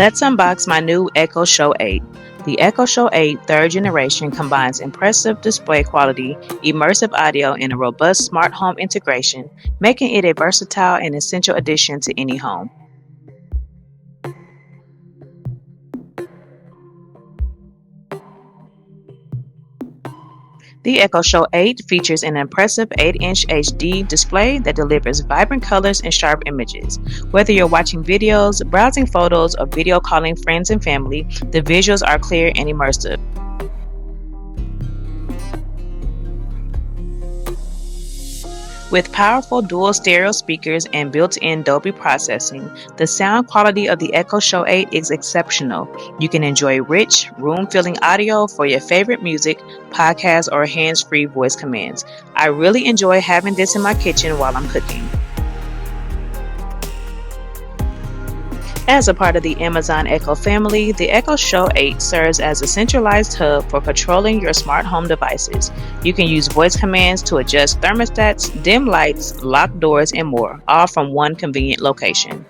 Let's unbox my new Echo Show 8. The Echo Show 8 third generation combines impressive display quality, immersive audio, and a robust smart home integration, making it a versatile and essential addition to any home. The Echo Show 8 features an impressive 8-inch HD display that delivers vibrant colors and sharp images. Whether you're watching videos, browsing photos, or video calling friends and family, the visuals are clear and immersive. With powerful dual stereo speakers and built-in Dolby processing, the sound quality of the Echo Show 8 is exceptional. You can enjoy rich, room-filling audio for your favorite music, podcasts, or hands-free voice commands. I really enjoy having this in my kitchen while I'm cooking. As a part of the Amazon Echo family, the Echo Show 8 serves as a centralized hub for controlling your smart home devices. You can use voice commands to adjust thermostats, dim lights, lock doors, and more, all from one convenient location.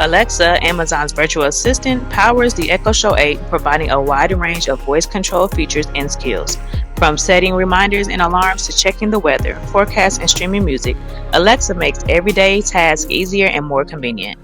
Alexa, Amazon's virtual assistant, powers the Echo Show 8, providing a wide range of voice control features and skills. From setting reminders and alarms to checking the weather, forecasts, and streaming music, Alexa makes everyday tasks easier and more convenient.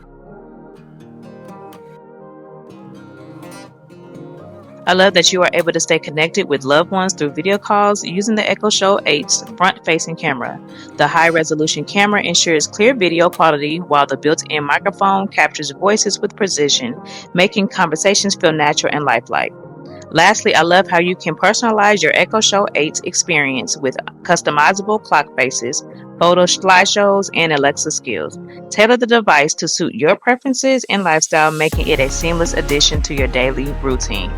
I love that you are able to stay connected with loved ones through video calls using the Echo Show 8's front-facing camera. The high-resolution camera ensures clear video quality, while the built-in microphone captures voices with precision, making conversations feel natural and lifelike. Lastly, I love how you can personalize your Echo Show 8's experience with customizable clock faces, photo slideshows, and Alexa skills. Tailor the device to suit your preferences and lifestyle, making it a seamless addition to your daily routine.